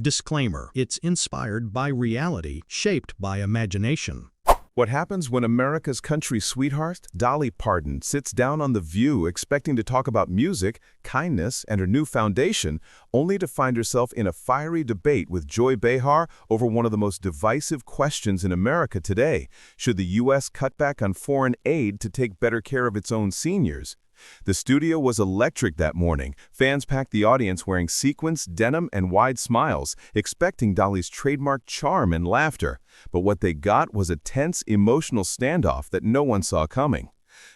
Disclaimer: it's inspired by reality, shaped by imagination. What happens when America's country sweetheart, Dolly Parton, sits down on The View expecting to talk about music, kindness, and her new foundation, only to find herself in a fiery debate with Joy Behar over one of the most divisive questions in America today: should the U.S. cut back on foreign aid to take better care of its own seniors? The studio was electric that morning. Fans packed the audience wearing sequins, denim, and wide smiles, expecting Dolly's trademark charm and laughter. But what they got was a tense, emotional standoff that no one saw coming.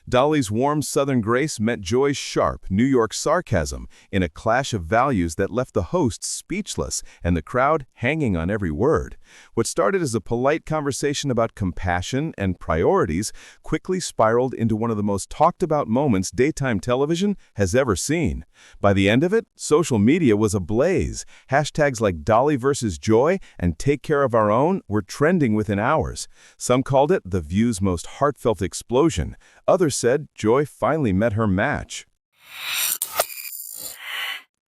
Dolly's warm Southern grace met Joy's sharp New York sarcasm in a clash of values that left the hosts speechless and the crowd hanging on every word. What started as a polite conversation about compassion and priorities quickly spiraled into one of the most talked-about moments daytime television has ever seen. By the end of it, social media was ablaze. Hashtags like Dolly versus Joy and Take Care of Our Own were trending within hours. Some called it The View's most heartfelt explosion. Others said Joy finally met her match.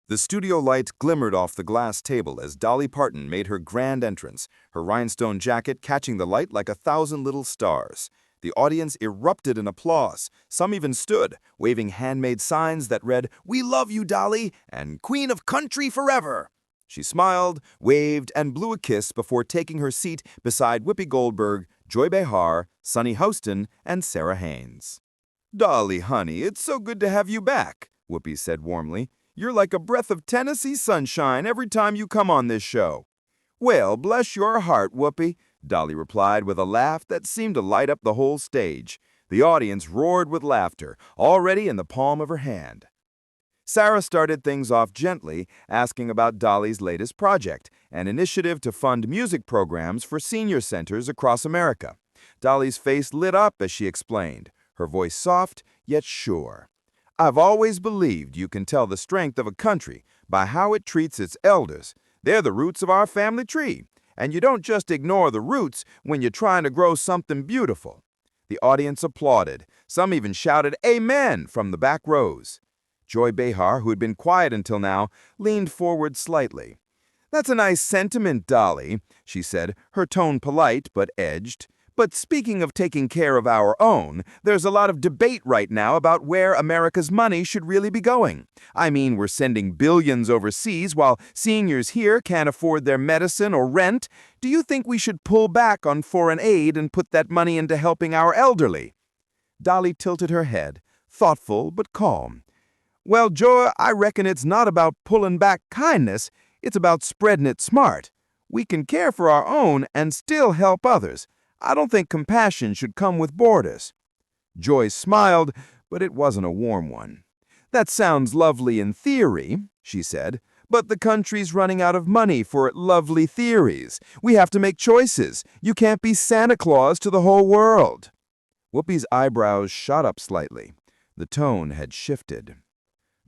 The studio light glimmered off the glass table as Dolly Parton made her grand entrance, her rhinestone jacket catching the light like 1,000 little stars. The audience erupted in applause. Some even stood, waving handmade signs that read, "We love you, Dolly," and "Queen of Country Forever." She smiled, waved, and blew a kiss before taking her seat beside Whoopi Goldberg, Joy Behar, Sunny Hostin, and Sarah Haynes. "Dolly, honey, it's so good to have you back," Whoopi said warmly. "You're like a breath of Tennessee sunshine every time you come on this show." "Well, bless your heart, Whoopi," Dolly replied with a laugh that seemed to light up the whole stage. The audience roared with laughter, already in the palm of her hand. Sarah started things off gently, asking about Dolly's latest project, an initiative to fund music programs for senior centers across America. Dolly's face lit up as she explained, her voice soft yet sure. "I've always believed you can tell the strength of a country by how it treats its elders. They're the roots of our family tree, and you don't just ignore the roots when you're trying to grow something beautiful." The audience applauded. Some even shouted "Amen" from the back rows. Joy Behar, who had been quiet until now, leaned forward slightly. "That's a nice sentiment, Dolly," she said, her tone polite but edged. "But speaking of taking care of our own, there's a lot of debate right now about where America's money should really be going. I mean, we're sending billions overseas while seniors here can't afford their medicine or rent. Do you think we should pull back on foreign aid and put that money into helping our elderly?" Dolly tilted her head, thoughtful but calm. "Well, Joy, I reckon it's not about pulling back kindness. It's about spreading it smart. We can care for our own and still help others. I don't think compassion should come with borders." Joy smiled, but it wasn't a warm one. "That sounds lovely in theory," she said, "but the country's running out of money for lovely theories. We have to make choices. You can't be Santa Claus to the whole world." Whoopi's eyebrows shot up slightly. The tone had shifted.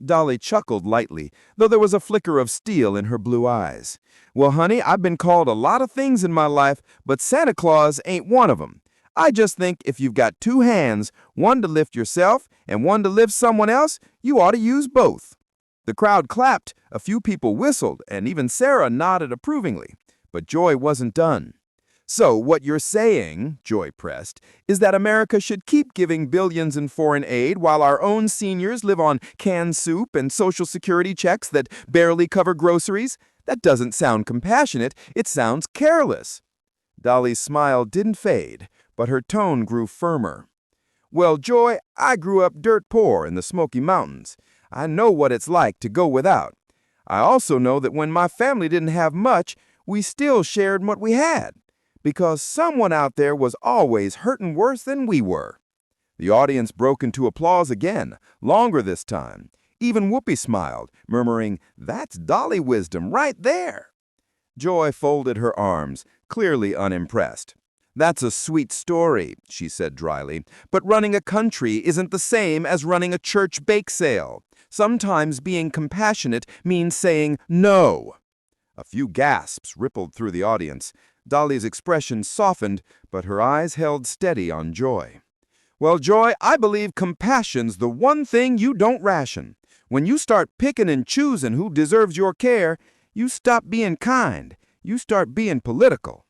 Dolly chuckled lightly, though there was a flicker of steel in her blue eyes. "Well, honey, I've been called a lot of things in my life, but Santa Claus ain't one of them. I just think if you've got two hands, one to lift yourself and one to lift someone else, you ought to use both." The crowd clapped, a few people whistled, and even Sarah nodded approvingly. But Joy wasn't done. "So what you're saying," Joy pressed, "is that America should keep giving billions in foreign aid while our own seniors live on canned soup and Social Security checks that barely cover groceries? That doesn't sound compassionate, it sounds careless." Dolly's smile didn't fade, but her tone grew firmer. "Well, Joy, I grew up dirt poor in the Smoky Mountains. I know what it's like to go without. I also know that when my family didn't have much, we still shared what we had, because someone out there was always hurting worse than we were." The audience broke into applause again, longer this time. Even Whoopi smiled, murmuring, "That's Dolly wisdom right there." Joy folded her arms, clearly unimpressed. "That's a sweet story," she said dryly, "but running a country isn't the same as running a church bake sale. Sometimes being compassionate means saying no." A few gasps rippled through the audience. Dolly's expression softened, but her eyes held steady on Joy. "Well, Joy, I believe compassion's the one thing you don't ration. When you start picking and choosing who deserves your care, You stop being kind. You start being political.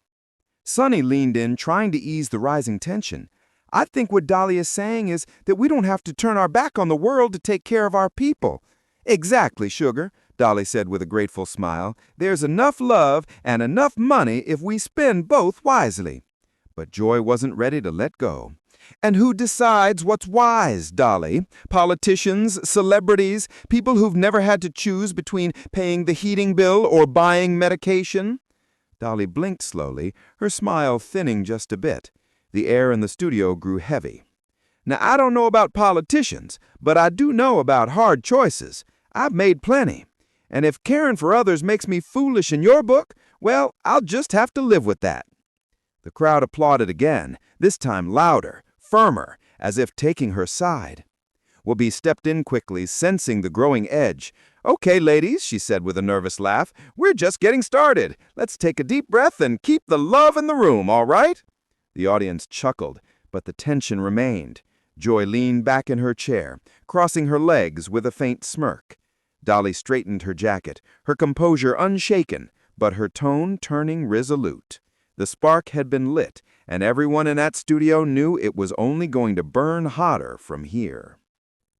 Sonny leaned in, trying to ease the rising tension. I think what Dolly is saying is that we don't have to turn our back on the world to take care of our people. Exactly, sugar, Dolly said with a grateful smile. There's enough love and enough money if we spend both wisely. But Joy wasn't ready to let go. And who decides what's wise, Dolly? Politicians, celebrities, people who've never had to choose between paying the heating bill or buying medication? Dolly blinked slowly, her smile thinning just a bit. The air in the studio grew heavy. Now, I don't know about politicians, but I do know about hard choices. I've made plenty. And if caring for others makes me foolish in your book, well, I'll just have to live with that. The crowd applauded again, this time louder, firmer, as if taking her side. Whoopi stepped in quickly, sensing the growing edge. Okay, ladies, she said with a nervous laugh, we're just getting started. Let's take a deep breath and keep the love in the room, all right? The audience chuckled, but the tension remained. Joy leaned back in her chair, crossing her legs with a faint smirk. Dolly straightened her jacket, her composure unshaken, but her tone turning resolute. The spark had been lit, and everyone in that studio knew it was only going to burn hotter from here.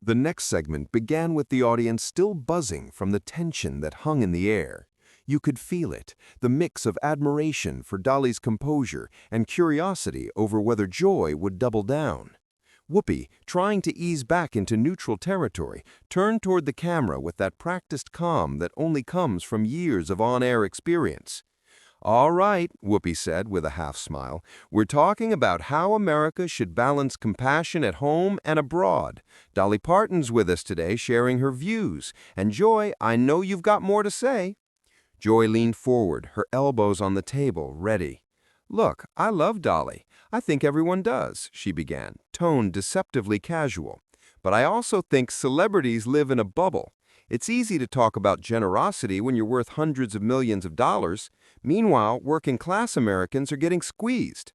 The next segment began with the audience still buzzing from the tension that hung in the air. You could feel it, the mix of admiration for Dolly's composure and curiosity over whether Joy would double down. Whoopi, trying to ease back into neutral territory, turned toward the camera with that practiced calm that only comes from years of on-air experience. All right, Whoopi said with a half-smile, we're talking about how America should balance compassion at home and abroad. Dolly Parton's with us today sharing her views. And Joy, I know you've got more to say. Joy leaned forward, her elbows on the table, ready. Look, I love Dolly. I think everyone does, she began, tone deceptively casual. But I also think celebrities live in a bubble. It's easy to talk about generosity when you're worth hundreds of millions of dollars. Meanwhile, working-class Americans are getting squeezed.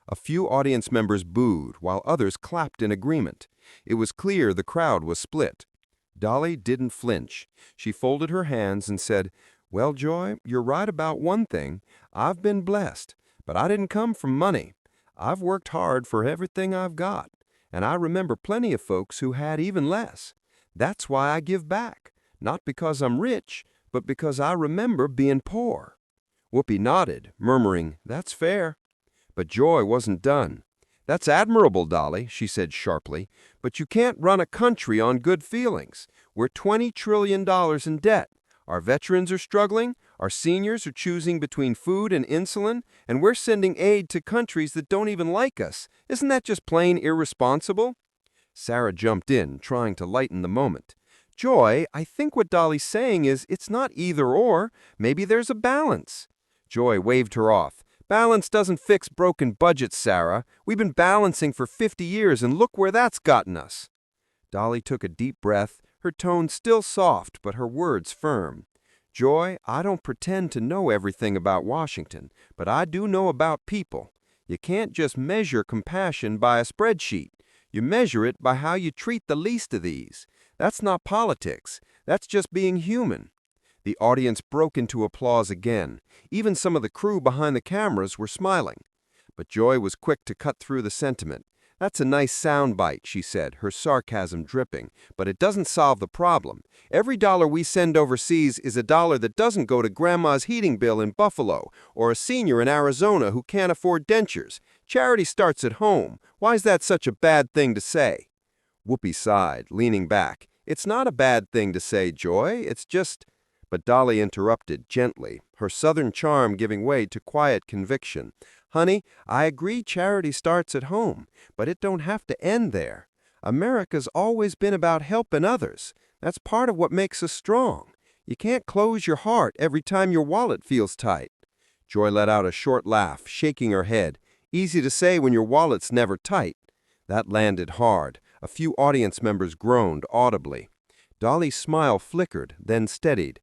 A few audience members booed, while others clapped in agreement. It was clear the crowd was split. Dolly didn't flinch. She folded her hands and said, Well, Joy, you're right about one thing. I've been blessed, but I didn't come from money. I've worked hard for everything I've got, and I remember plenty of folks who had even less. That's why I give back, not because I'm rich, but because I remember being poor. Whoopi nodded, murmuring, That's fair. But Joy wasn't done. That's admirable, Dolly, she said sharply, but you can't run a country on good feelings. We're $20 trillion in debt. Our veterans are struggling, our seniors are choosing between food and insulin, and we're sending aid to countries that don't even like us. Isn't that just plain irresponsible? Sarah jumped in, trying to lighten the moment. Joy, I think what Dolly's saying is it's not either or. Maybe there's a balance. Joy waved her off. Balance doesn't fix broken budgets, Sarah. We've been balancing for 50 years, and look where that's gotten us. Dolly took a deep breath, her tone still soft, but her words firm. Joy, I don't pretend to know everything about Washington, but I do know about people. You can't just measure compassion by a spreadsheet. You measure it by how you treat the least of these. That's not politics. That's just being human. The audience broke into applause again. Even some of the crew behind the cameras were smiling. But Joy was quick to cut through the sentiment. That's a nice soundbite, she said, her sarcasm dripping, but it doesn't solve the problem. Every dollar we send overseas is a dollar that doesn't go to Grandma's heating bill in Buffalo or a senior in Arizona who can't afford dentures. Charity starts at home. Why is that such a bad thing to say? Whoopi sighed, leaning back. It's not a bad thing to say, Joy. It's just... But Dolly interrupted gently, her southern charm giving way to quiet conviction. Honey, I agree charity starts at home, but it don't have to end there. America's always been about helping others. That's part of what makes us strong. You can't close your heart every time your wallet feels tight. Joy let out a short laugh, shaking her head. Easy to say when your wallet's never tight. That landed hard. A few audience members groaned audibly. Dolly's smile flickered, then steadied.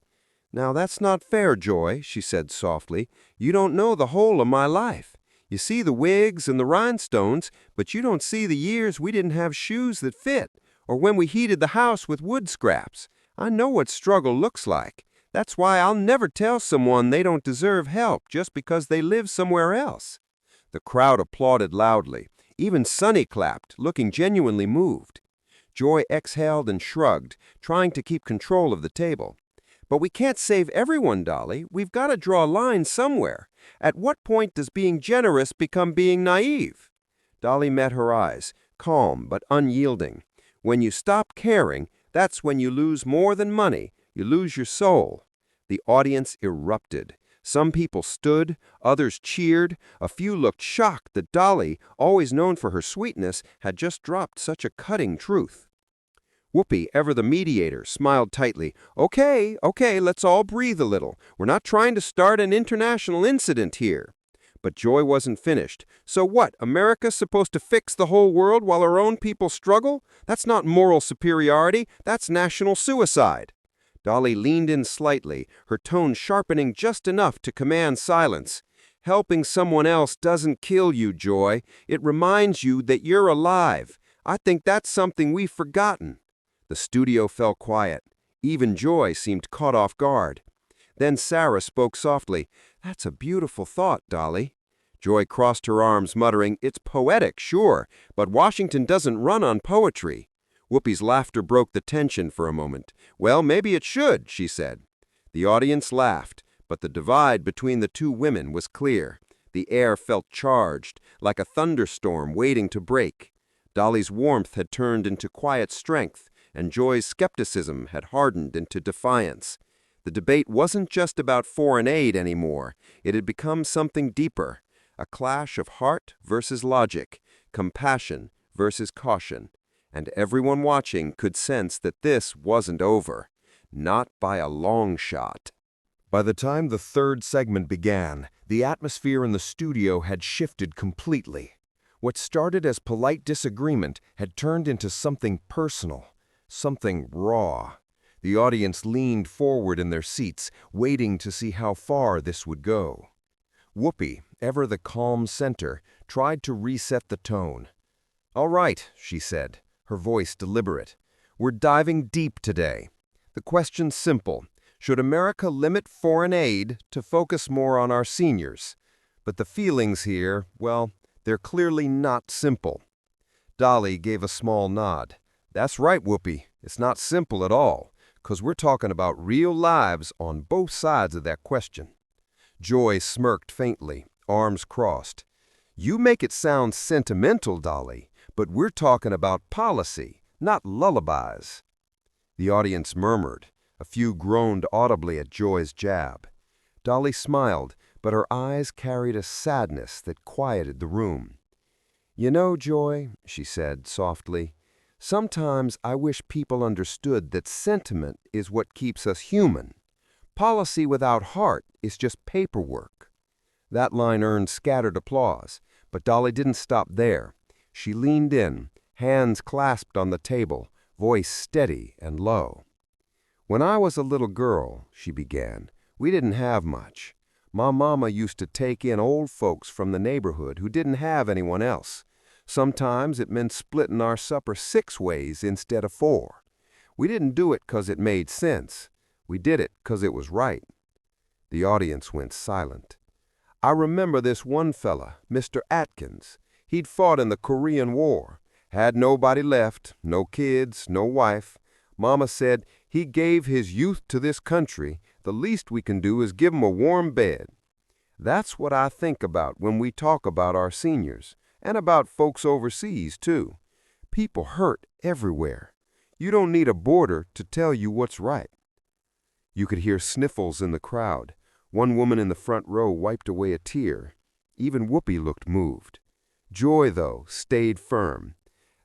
Now that's not fair, Joy, she said softly. You don't know the whole of my life. You see the wigs and the rhinestones, but you don't see the years we didn't have shoes that fit, or when we heated the house with wood scraps. I know what struggle looks like. That's why I'll never tell someone they don't deserve help just because they live somewhere else." The crowd applauded loudly. Even Sonny clapped, looking genuinely moved. Joy exhaled and shrugged, trying to keep control of the table. "But we can't save everyone, Dolly. We've got to draw a line somewhere. At what point does being generous become being naive?" Dolly met her eyes, calm but unyielding. "When you stop caring, that's when you lose more than money. You lose your soul." The audience erupted. Some people stood, others cheered. A few looked shocked that Dolly, always known for her sweetness, had just dropped such a cutting truth. Whoopi, ever the mediator, smiled tightly. Okay, let's all breathe a little. We're not trying to start an international incident here." But Joy wasn't finished. "So what, America's supposed to fix the whole world while our own people struggle? That's not moral superiority, that's national suicide." Dolly leaned in slightly, her tone sharpening just enough to command silence. "Helping someone else doesn't kill you, Joy. It reminds you that you're alive. I think that's something we've forgotten." The studio fell quiet. Even Joy seemed caught off guard. Then Sarah spoke softly. "That's a beautiful thought, Dolly." Joy crossed her arms, muttering, "It's poetic, sure, but Washington doesn't run on poetry." Whoopi's laughter broke the tension for a moment. "Well, maybe it should," she said. The audience laughed, but the divide between the two women was clear. The air felt charged, like a thunderstorm waiting to break. Dolly's warmth had turned into quiet strength, and Joy's skepticism had hardened into defiance. The debate wasn't just about foreign aid anymore. It had become something deeper, a clash of heart versus logic, compassion versus caution. And everyone watching could sense that this wasn't over, not by a long shot. By the time the third segment began, the atmosphere in the studio had shifted completely. What started as polite disagreement had turned into something personal, something raw. The audience leaned forward in their seats, waiting to see how far this would go. Whoopi, ever the calm center, tried to reset the tone. "All right," she said, her voice deliberate. "We're diving deep today. The question's simple. Should America limit foreign aid to focus more on our seniors? But the feelings here, well, they're clearly not simple." Dolly gave a small nod. "That's right, Whoopi. It's not simple at all, 'cause we're talking about real lives on both sides of that question." Joy smirked faintly, arms crossed. "You make it sound sentimental, Dolly, but we're talking about policy, not lullabies." The audience murmured. A few groaned audibly at Joy's jab. Dolly smiled, but her eyes carried a sadness that quieted the room. "You know, Joy," she said softly, "sometimes I wish people understood that sentiment is what keeps us human. Policy without heart is just paperwork." That line earned scattered applause, but Dolly didn't stop there. She leaned in, hands clasped on the table, voice steady and low. "When I was a little girl," she began, "we didn't have much. My mama used to take in old folks from the neighborhood who didn't have anyone else. Sometimes it meant splitting our supper 6 ways instead of 4. We didn't do it 'cause it made sense. We did it 'cause it was right." The audience went silent. "I remember this one fella, Mr. Atkins. He'd fought in the Korean War. Had nobody left, no kids, no wife. Mama said, he gave his youth to this country. The least we can do is give him a warm bed." That's what I think about when we talk about our seniors, and about folks overseas, too. People hurt everywhere. You don't need a border to tell you what's right. You could hear sniffles in the crowd. One woman in the front row wiped away a tear. Even Whoopi looked moved. Joy, though, stayed firm.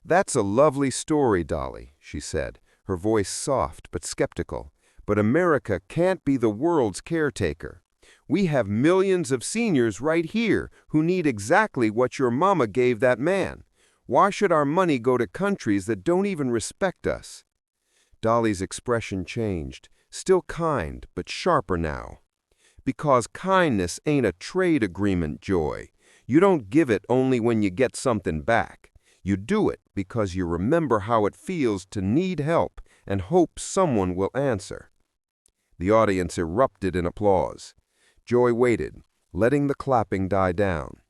"That's a lovely story, Dolly," she said, her voice soft but skeptical. "But America can't be the world's caretaker. We have millions of seniors right here who need exactly what your mama gave that man. Why should our money go to countries that don't even respect us?" Dolly's expression changed, still kind but sharper now. "Because kindness ain't a trade agreement, Joy. You don't give it only when you get something back. You do it because you remember how it feels to need help and hope someone will answer." The audience erupted in applause. Joy waited, letting the clapping die down.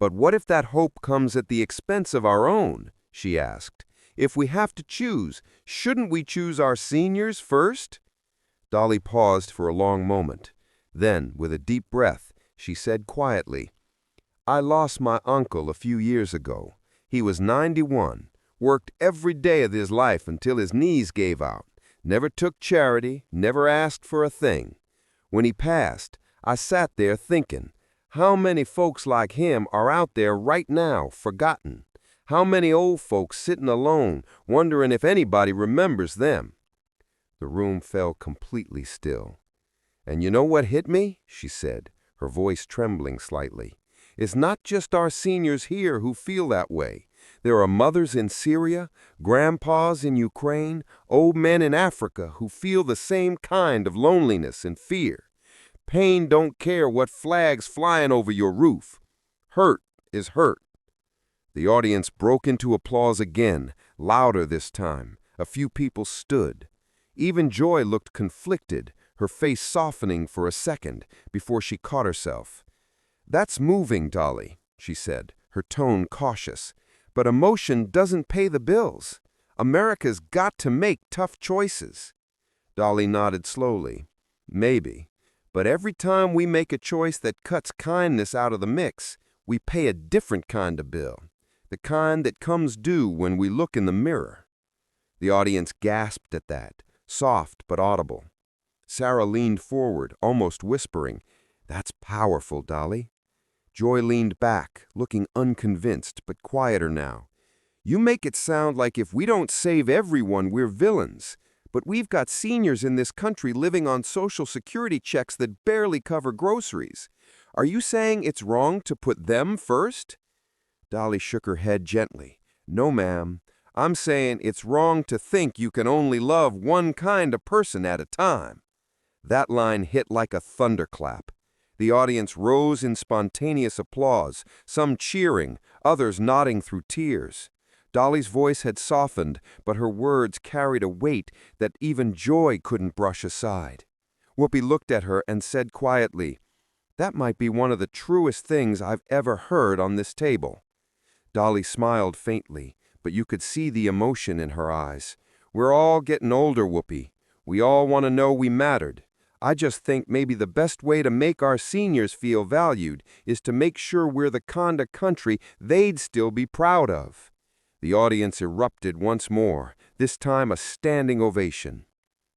"But what if that hope comes at the expense of our own?" she asked. "If we have to choose, shouldn't we choose our seniors first?" Dolly paused for a long moment. Then, with a deep breath, she said quietly, "I lost my uncle a few years ago. He was 91, worked every day of his life until his knees gave out, never took charity, never asked for a thing. When he passed, I sat there thinking, how many folks like him are out there right now, forgotten? How many old folks sitting alone, wondering if anybody remembers them?" The room fell completely still. "And you know what hit me?" she said, her voice trembling slightly. "It's not just our seniors here who feel that way. There are mothers in Syria, grandpas in Ukraine, old men in Africa who feel the same kind of loneliness and fear. Pain don't care what flag's flying over your roof. Hurt is hurt." The audience broke into applause again, louder this time. A few people stood. Even Joy looked conflicted, her face softening for a second before she caught herself. "That's moving, Dolly," she said, her tone cautious. "But emotion doesn't pay the bills. America's got to make tough choices." Dolly nodded slowly. "Maybe. But every time we make a choice that cuts kindness out of the mix, we pay a different kind of bill. The kind that comes due when we look in the mirror." The audience gasped at that, soft but audible. Sarah leaned forward, almost whispering, "That's powerful, Dolly." Joy leaned back, looking unconvinced, but quieter now. "You make it sound like if we don't save everyone, we're villains. But we've got seniors in this country living on Social Security checks that barely cover groceries. Are you saying it's wrong to put them first?" Dolly shook her head gently. "No, ma'am. I'm saying it's wrong to think you can only love one kind of person at a time." That line hit like a thunderclap. The audience rose in spontaneous applause, some cheering, others nodding through tears. Dolly's voice had softened, but her words carried a weight that even Joy couldn't brush aside. Whoopi looked at her and said quietly, "That might be one of the truest things I've ever heard on this table." Dolly smiled faintly, but you could see the emotion in her eyes. "We're all getting older, Whoopi. We all want to know we mattered. I just think maybe the best way to make our seniors feel valued is to make sure we're the kind of country they'd still be proud of." The audience erupted once more, this time a standing ovation.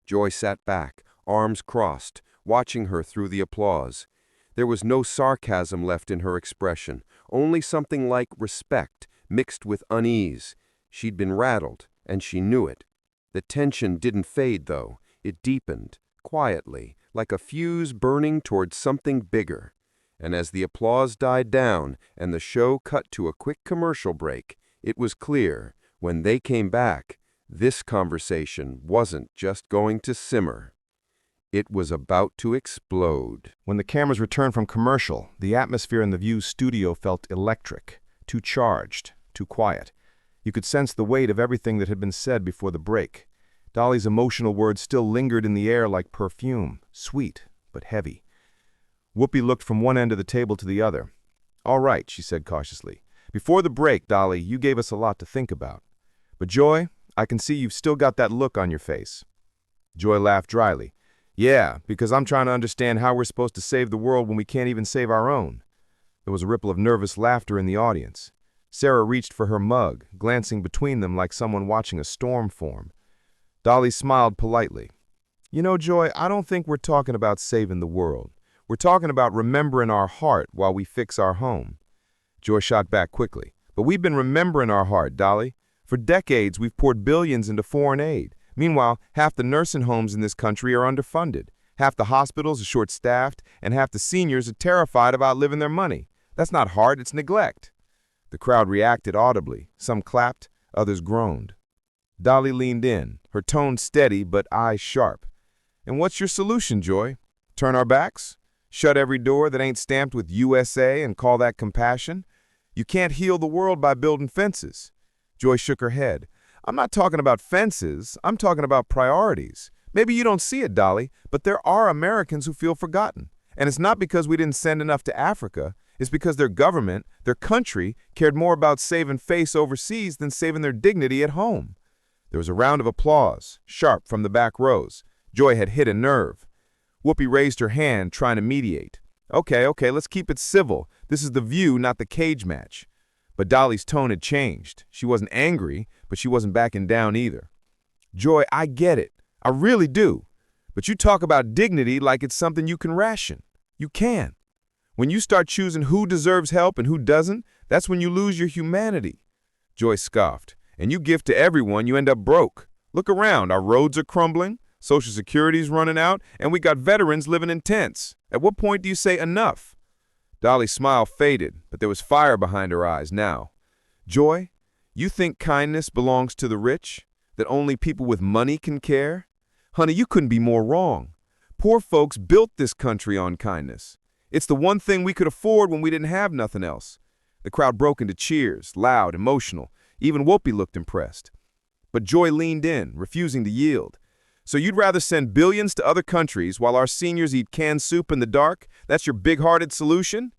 Joy sat back, arms crossed, watching her through the applause. There was no sarcasm left in her expression, only something like respect mixed with unease. She'd been rattled, and she knew it. The tension didn't fade, though. It deepened, quietly, like a fuse burning towards something bigger. And as the applause died down and the show cut to a quick commercial break, it was clear, when they came back, this conversation wasn't just going to simmer. It was about to explode. When the cameras returned from commercial, the atmosphere in the View studio felt electric, too charged, too quiet. You could sense the weight of everything that had been said before the break. Dolly's emotional words still lingered in the air like perfume, sweet but heavy. Whoopi looked from one end of the table to the other. "All right," she said cautiously. "Before the break, Dolly, you gave us a lot to think about. But Joy, I can see you've still got that look on your face." Joy laughed dryly. "Yeah, because I'm trying to understand how we're supposed to save the world when we can't even save our own." There was a ripple of nervous laughter in the audience. Sarah reached for her mug, glancing between them like someone watching a storm form. Dolly smiled politely. "You know, Joy, I don't think we're talking about saving the world. We're talking about remembering our heart while we fix our home." Joy shot back quickly. "But we've been remembering our heart, Dolly. For decades, we've poured billions into foreign aid. Meanwhile, half the nursing homes in this country are underfunded. Half the hospitals are short-staffed, and half the seniors are terrified of outliving their money. That's not heart, it's neglect." The crowd reacted audibly. Some clapped, others groaned. Dolly leaned in, her tone steady but eyes sharp. "And what's your solution, Joy? Turn our backs? Shut every door that ain't stamped with USA and call that compassion? You can't heal the world by building fences." Joy shook her head. "I'm not talking about fences. I'm talking about priorities. Maybe you don't see it, Dolly, but there are Americans who feel forgotten. And it's not because we didn't send enough to Africa. It's because their government, their country, cared more about saving face overseas than saving their dignity at home. There was a round of applause, sharp from the back rows. Joy had hit a nerve. Whoopi raised her hand, trying to mediate. Okay, let's keep it civil. This is the View, not the cage match. But Dolly's tone had changed. She wasn't angry, but she wasn't backing down either. Joy, I get it. I really do. But you talk about dignity like it's something you can ration. You can. When you start choosing who deserves help and who doesn't, that's when you lose your humanity. Joy scoffed. And you give to everyone, you end up broke. Look around. Our roads are crumbling, Social Security's running out, and we got veterans living in tents. At what point do you say enough? Dolly's smile faded, but there was fire behind her eyes now. Joy, you think kindness belongs to the rich? That only people with money can care? Honey, you couldn't be more wrong. Poor folks built this country on kindness. It's the one thing we could afford when we didn't have nothing else. The crowd broke into cheers, loud, emotional. Even Whoopi looked impressed. But Joy leaned in, refusing to yield. So you'd rather send billions to other countries while our seniors eat canned soup in the dark? That's your big-hearted solution?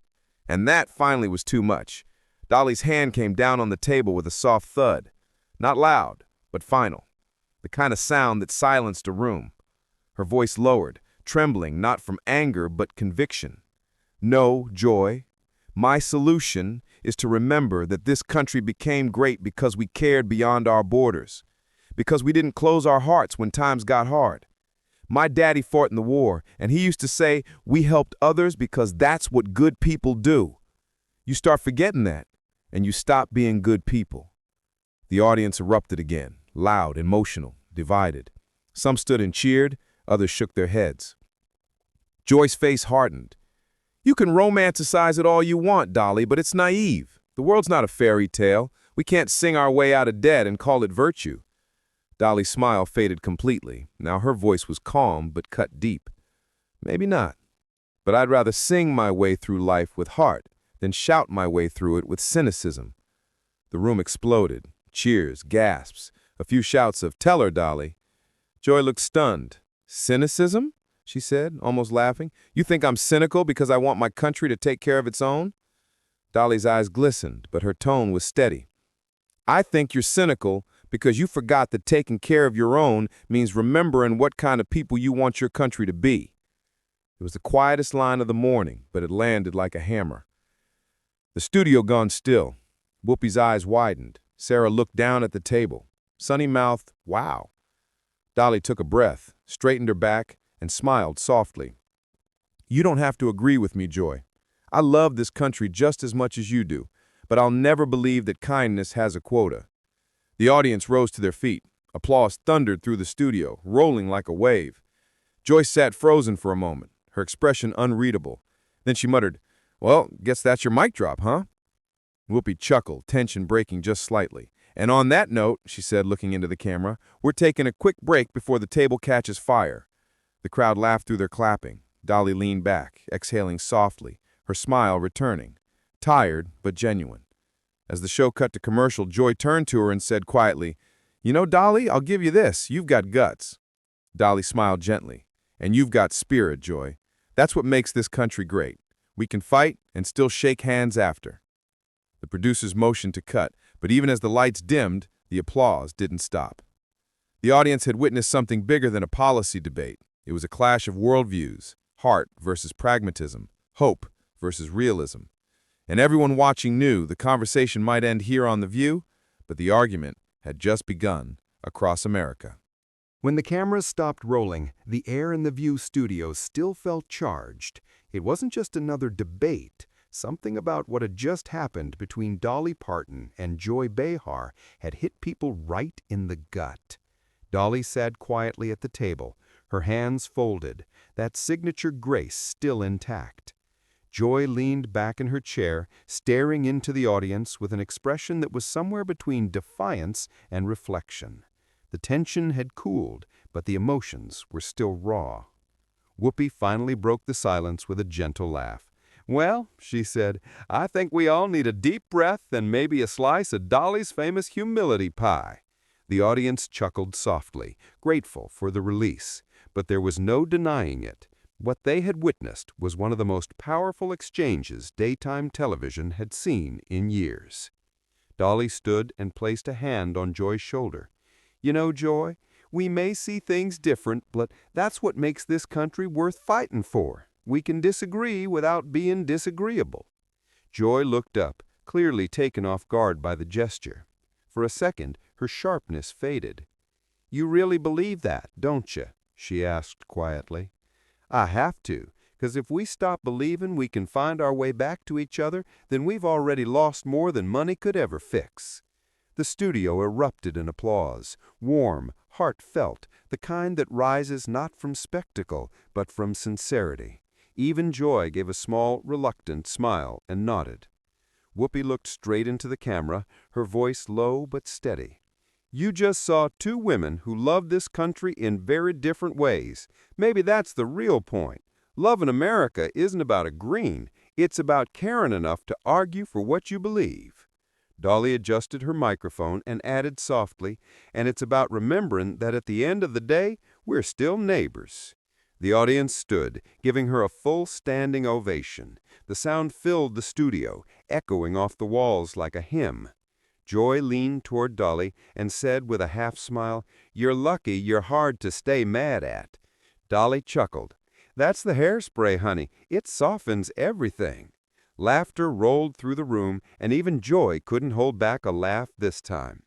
And that finally was too much. Dolly's hand came down on the table with a soft thud. Not loud, but final. The kind of sound that silenced a room. Her voice lowered, trembling not from anger but conviction. No, Joy. My solution is to remember that this country became great because we cared beyond our borders, because we didn't close our hearts when times got hard. My daddy fought in the war, and he used to say, we helped others because that's what good people do. You start forgetting that, and you stop being good people. The audience erupted again, loud, emotional, divided. Some stood and cheered, others shook their heads. Joy's face hardened. You can romanticize it all you want, Dolly, but it's naive. The world's not a fairy tale. We can't sing our way out of debt and call it virtue. Dolly's smile faded completely. Now her voice was calm but cut deep. Maybe not. But I'd rather sing my way through life with heart than shout my way through it with cynicism. The room exploded. Cheers, gasps, a few shouts of, "Tell her, Dolly." Joy looked stunned. Cynicism? She said, almost laughing. You think I'm cynical because I want my country to take care of its own? Dolly's eyes glistened, but her tone was steady. I think you're cynical because you forgot that taking care of your own means remembering what kind of people you want your country to be. It was the quietest line of the morning, but it landed like a hammer. The studio gone still. Whoopi's eyes widened. Sarah looked down at the table. Sunny-mouthed, wow. Dolly took a breath, straightened her back, and smiled softly. You don't have to agree with me, Joy. I love this country just as much as you do, but I'll never believe that kindness has a quota. The audience rose to their feet. Applause thundered through the studio, rolling like a wave. Joy sat frozen for a moment, her expression unreadable. Then she muttered, Well, guess that's your mic drop, huh? Whoopi chuckled, tension breaking just slightly. And on that note, she said, looking into the camera, we're taking a quick break before the table catches fire. The crowd laughed through their clapping. Dolly leaned back, exhaling softly, her smile returning, tired but genuine. As the show cut to commercial, Joy turned to her and said quietly, You know, Dolly, I'll give you this. You've got guts. Dolly smiled gently. And you've got spirit, Joy. That's what makes this country great. We can fight and still shake hands after. The producers motioned to cut, but even as the lights dimmed, the applause didn't stop. The audience had witnessed something bigger than a policy debate. It was a clash of worldviews, heart versus pragmatism, hope versus realism. And everyone watching knew the conversation might end here on The View, but the argument had just begun across America. When the cameras stopped rolling, the air in the View studio still felt charged. It wasn't just another debate. Something about what had just happened between Dolly Parton and Joy Behar had hit people right in the gut. Dolly sat quietly at the table, her hands folded, that signature grace still intact. Joy leaned back in her chair, staring into the audience with an expression that was somewhere between defiance and reflection. The tension had cooled, but the emotions were still raw. Whoopi finally broke the silence with a gentle laugh. Well, she said, I think we all need a deep breath and maybe a slice of Dolly's famous humility pie. The audience chuckled softly, grateful for the release, but there was no denying it. What they had witnessed was one of the most powerful exchanges daytime television had seen in years. Dolly stood and placed a hand on Joy's shoulder. "You know, Joy, we may see things different, but that's what makes this country worth fighting for. We can disagree without being disagreeable." Joy looked up, clearly taken off guard by the gesture. For a second, her sharpness faded. "You really believe that, don't you?" she asked quietly. "I have to, because if we stop believing we can find our way back to each other, then we've already lost more than money could ever fix." The studio erupted in applause, warm, heartfelt, the kind that rises not from spectacle, but from sincerity. Even Joy gave a small, reluctant smile and nodded. Whoopi looked straight into the camera, her voice low but steady. "You just saw two women who love this country in very different ways. Maybe that's the real point. Loving America isn't about agreeing. It's about caring enough to argue for what you believe." Dolly adjusted her microphone and added softly, "And it's about remembering that at the end of the day, we're still neighbors." The audience stood, giving her a full standing ovation. The sound filled the studio, echoing off the walls like a hymn. Joy leaned toward Dolly and said with a half-smile, "You're lucky you're hard to stay mad at." Dolly chuckled. "That's the hairspray, honey. It softens everything." Laughter rolled through the room, and even Joy couldn't hold back a laugh this time.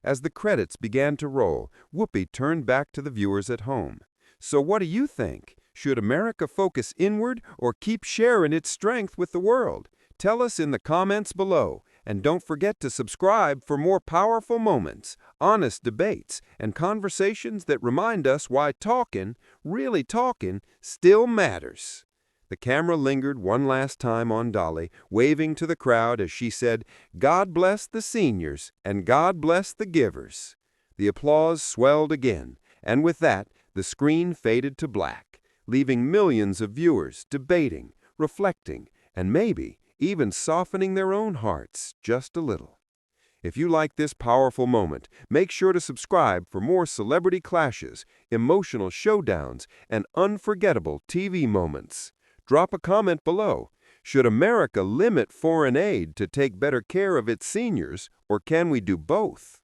As the credits began to roll, Whoopi turned back to the viewers at home. "So what do you think? Should America focus inward or keep sharing its strength with the world? Tell us in the comments below. And don't forget to subscribe for more powerful moments, honest debates, and conversations that remind us why talking, really talking, still matters." The camera lingered one last time on Dolly, waving to the crowd as she said, "God bless the seniors, and God bless the givers." The applause swelled again, and with that, the screen faded to black, leaving millions of viewers debating, reflecting, and maybe even softening their own hearts just a little. If you like this powerful moment, make sure to subscribe for more celebrity clashes, emotional showdowns, and unforgettable TV moments. Drop a comment below. Should America limit foreign aid to take better care of its seniors, or can we do both?